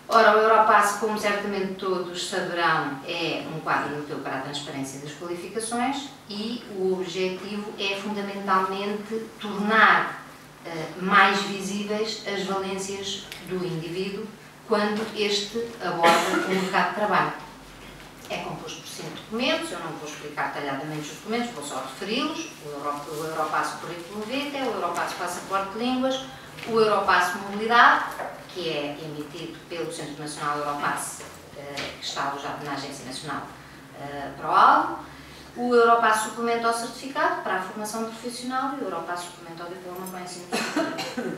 Ora, o Europass, como certamente todos saberão, é um quadro europeu para a transparência das qualificações e o objetivo é fundamentalmente tornar mais visíveis as valências do indivíduo quando este aborda o mercado de trabalho. É composto por 5 documentos, eu não vou explicar detalhadamente os documentos, vou só referi-los: o Europass Currículo Vitae, o Europass Passaporte de Línguas, o Europass Mobilidade, que é emitido pelo Centro Nacional Europass, que está alojado na Agência Nacional para o Algo, o Europass Suplemento ao Certificado para a Formação Profissional e o Europass Suplemento ao Diploma para o Ensino Superior.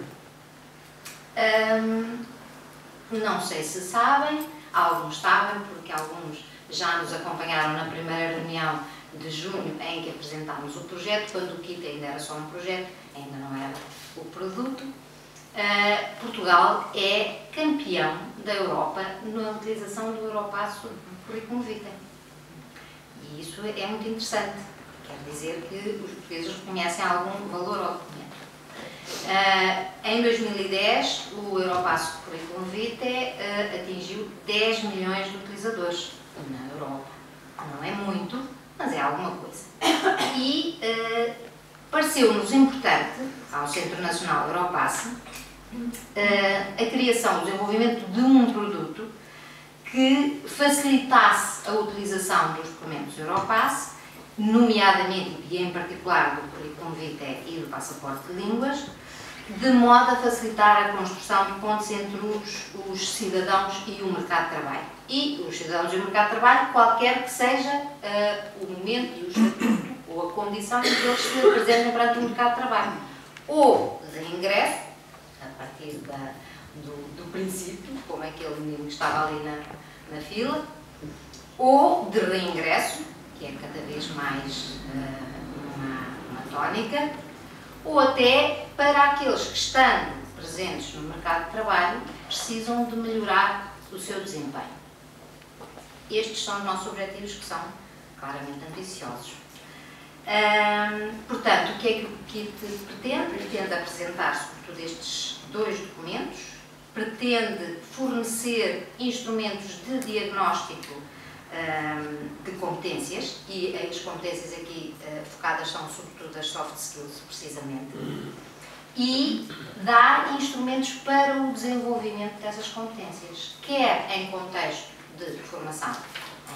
Não sei se sabem, alguns sabem, porque alguns já nos acompanharam na primeira reunião de junho em que apresentámos o projeto, quando o kit ainda era só um projeto, ainda não era o produto. Portugal é campeão da Europa na utilização do Europass Currículo Vitae. E isso é muito interessante. Quer dizer que os portugueses reconhecem algum valor ao documento. Em 2010, o Europass Currículo Vitae atingiu 10 milhões de utilizadores na Europa. Não é muito, mas é alguma coisa. E pareceu-nos importante, ao Centro Nacional Europass, a criação, o desenvolvimento de um produto que facilitasse a utilização dos documentos Europass, nomeadamente e em particular do Currículo Vitae e do Passaporte de Línguas, de modo a facilitar a construção de pontes entre os cidadãos e o mercado de trabalho. E os cidadãos e o mercado de trabalho, qualquer que seja o momento e o estatuto ou a condição em que eles se apresentem perante o mercado de trabalho. Ou de ingresso, a partir do princípio, como aquele menino que estava ali na fila, ou de reingresso, que é cada vez mais uma tónica, ou até para aqueles que, estando presentes no mercado de trabalho, precisam de melhorar o seu desempenho. Estes são os nossos objetivos, que são claramente ambiciosos. Portanto, o que é que o kit pretende? Pretende apresentar, sobretudo, estes 2 documentos, pretende fornecer instrumentos de diagnóstico de competências, e as competências aqui focadas são sobretudo as soft skills, precisamente, e dar instrumentos para o desenvolvimento dessas competências, quer em contexto de formação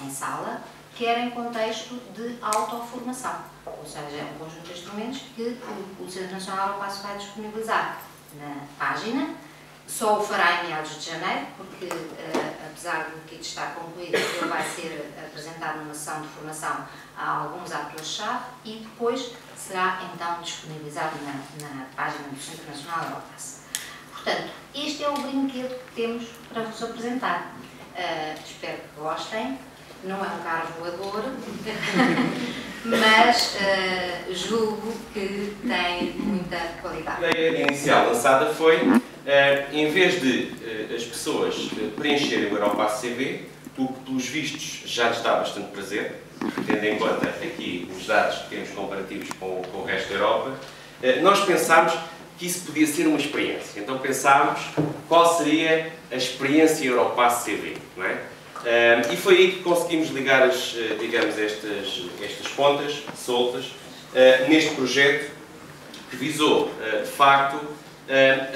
em sala, quer em contexto de autoformação, ou seja, é um conjunto de instrumentos que o Centro Nacional Europass vai disponibilizar na página. Só o fará em meados de janeiro, porque apesar do kit estar concluído, ele vai ser apresentado numa sessão de formação a alguns atores-chave e depois será então disponibilizado na página do Centro Nacional Europass. Portanto, este é o brinquedo que temos para vos apresentar. Espero que gostem. Não é um carro voador, mas julgo que tem muita qualidade. A ideia inicial lançada foi, em vez de as pessoas preencherem o Europass CV, o que pelos vistos já lhes dá bastante prazer, tendo em conta aqui os dados que temos comparativos com o resto da Europa, nós pensámos que isso podia ser uma experiência. Então pensámos qual seria a experiência Europass CV, não é? E foi aí que conseguimos ligar digamos, estas pontas soltas neste projeto que visou, de facto,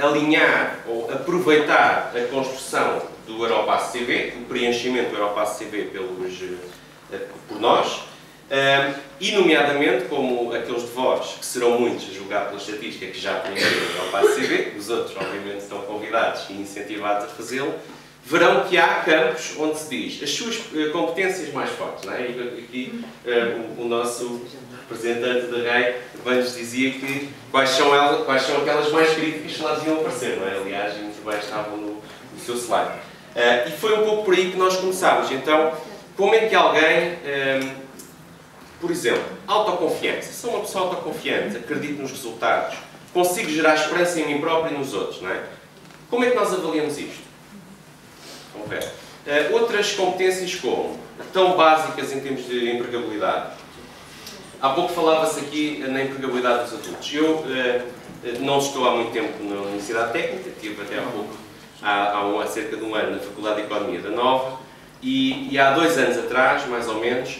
alinhar ou aproveitar a construção do Europass CV, o preenchimento do Europass CV por nós, e nomeadamente, como aqueles de vós, que serão muitos, a julgar pela estatística, que já preencheram o Europass CV, os outros, obviamente, estão convidados e incentivados a fazê-lo, verão que há campos onde se diz as suas competências mais fortes, não é? E aqui o nosso representante da REI bem-nos dizia que quais são aquelas mais críticas que lá deviam aparecer, não é? Aliás, muito bem estavam no seu slide. E foi um pouco por aí que nós começámos. Então, como é que alguém, por exemplo, autoconfiança, sou uma pessoa autoconfiante, acredito nos resultados, consigo gerar esperança em mim próprio e nos outros, não é? Como é que nós avaliamos isto? Outras competências como, tão básicas em termos de empregabilidade. Há pouco falava-se aqui na empregabilidade dos adultos. Eu não estou há muito tempo na Universidade Técnica, estive até há pouco há cerca de um ano na Faculdade de Economia da Nova, e há 2 anos atrás, mais ou menos,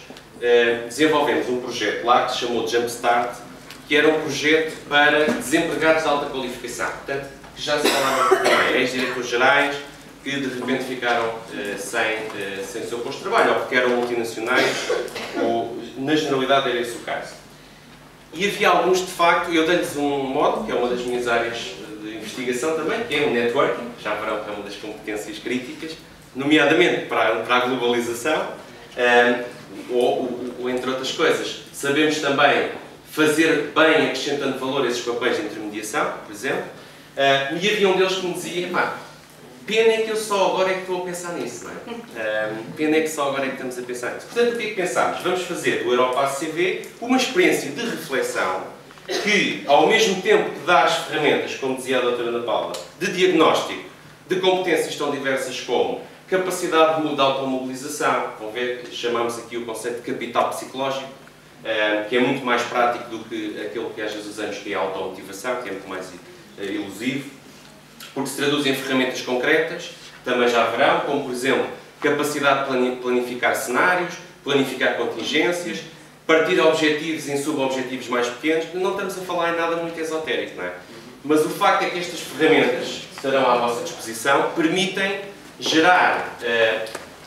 desenvolvemos um projeto lá que se chamou Jumpstart, que era um projeto para desempregados de alta qualificação. Portanto, que já se falaram também, ex-diretores gerais, que de repente ficaram sem o seu posto de trabalho, ou porque eram multinacionais, ou na generalidade era esse o caso. E havia alguns, de facto, eu dei-lhes um modo, que é uma das minhas áreas de investigação também, que é o networking, já verão que é uma das competências críticas, nomeadamente para a globalização, ou entre outras coisas. Sabemos também fazer bem, acrescentando valor a esses papéis de intermediação, por exemplo, e havia um deles que me dizia, pá, pena é que eu só agora é que estou a pensar nisso, não é? Pena é que só agora é que estamos a pensar nisso. Portanto, o que é que pensámos? Vamos fazer do Europass CV uma experiência de reflexão que, ao mesmo tempo que dá as ferramentas, como dizia a doutora Ana Paula, de diagnóstico, de competências tão diversas como capacidade de automobilização, vão ver, chamamos aqui o conceito de capital psicológico, que é muito mais prático do que aquele que às vezes usamos, que é a automotivação, que é muito mais elusivo, porque se traduz em ferramentas concretas, também já verão, como por exemplo, capacidade de planificar cenários, planificar contingências, partir objetivos em subobjetivos mais pequenos. Não estamos a falar em nada muito esotérico, não é? Mas o facto é que estas ferramentas que estarão à vossa disposição permitem gerar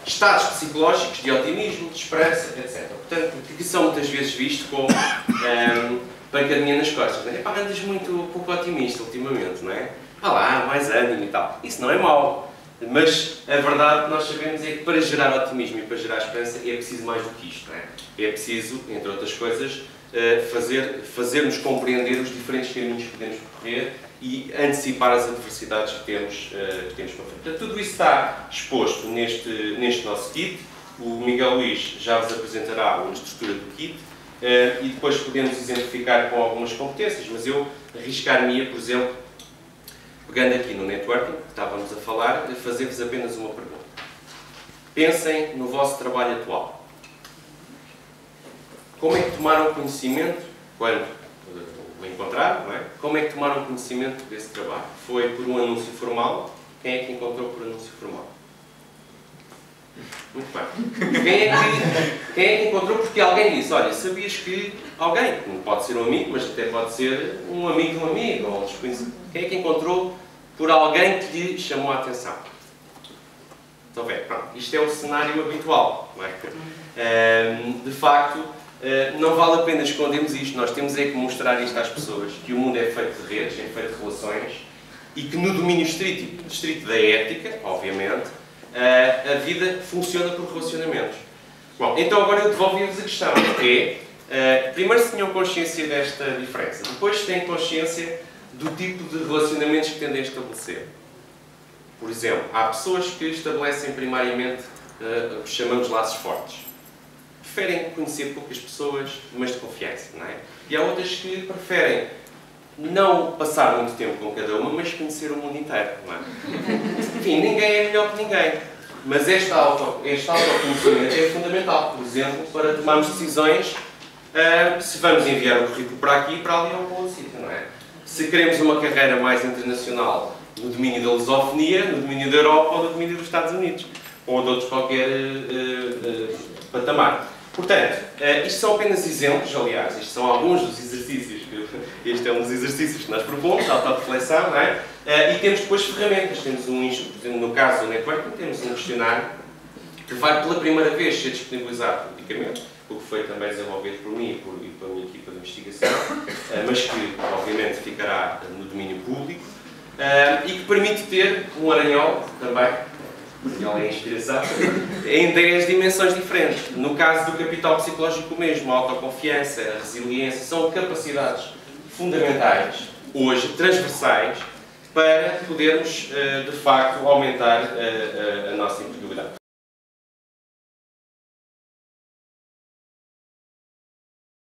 estados psicológicos de otimismo, de esperança, etc. Portanto, que são muitas vezes vistos como pancadinha nas costas. Não é? Epá, andas muito pouco otimista ultimamente, não é? Vá lá, mais ânimo e tal. Isso não é mau. Mas a verdade que nós sabemos é que para gerar otimismo e para gerar esperança é preciso mais do que isto. Não é? É preciso, entre outras coisas, fazer-nos compreender os diferentes caminhos que podemos percorrer e antecipar as adversidades que temos para frente. Portanto, tudo isso está exposto neste nosso kit. O Miguel Luís já vos apresentará uma estrutura do kit e depois podemos exemplificar com algumas competências, mas eu arriscar-me-ia, por exemplo, pegando aqui no networking, que estávamos a falar, fazer-vos apenas uma pergunta. Pensem no vosso trabalho atual. Como é que tomaram conhecimento, quando o encontraram, não é? Como é que tomaram conhecimento desse trabalho? Foi por um anúncio formal? Quem é que encontrou por anúncio formal? Muito bem. Quem é que encontrou porque alguém disse, olha, sabias que alguém, não pode ser um amigo, mas até pode ser um amigo de um amigo, ou um desconhecido. Quem é que encontrou por alguém que lhe chamou a atenção? Estão a ver? Pronto, isto é o cenário habitual, não é? De facto, não vale a pena escondermos isto. Nós temos é que mostrar isto às pessoas, que o mundo é feito de redes, é feito de relações, e que no domínio estrito da ética, obviamente, a vida funciona por relacionamentos. Bom, então agora eu devolvi-vos a questão, que é, primeiro se tinham consciência desta diferença, depois se têm consciência do tipo de relacionamentos que tendem a estabelecer. Por exemplo, há pessoas que estabelecem primariamente o que chamamos laços fortes. Preferem conhecer poucas pessoas, mas de confiança, não é? E há outras que preferem não passar muito tempo com cada uma, mas conhecer o mundo inteiro, não é? Enfim, ninguém é melhor que ninguém. Mas este autoconhecimento é fundamental, por exemplo, para tomarmos decisões se vamos enviar o currículo para aqui, para ali ou para outro sítio, não é? Se queremos uma carreira mais internacional no domínio da lusofonia, no domínio da Europa ou no domínio dos Estados Unidos, ou de outros qualquer patamar. Portanto, isto são apenas exemplos, aliás, isto são alguns dos exercícios, este é um dos exercícios que nós propomos, de autorreflexão, não é? E temos depois ferramentas, temos no caso do networking, temos um questionário que vai pela primeira vez ser disponibilizado publicamente, o que foi também desenvolvido por mim e pela minha equipa de investigação, mas que, obviamente, ficará no domínio público, e que permite ter um aranhol também, aranhol é a inspiração, em 10 dimensões diferentes. No caso do capital psicológico mesmo, a autoconfiança, a resiliência, são capacidades fundamentais, hoje, transversais, para podermos, de facto, aumentar a nossa empregabilidade.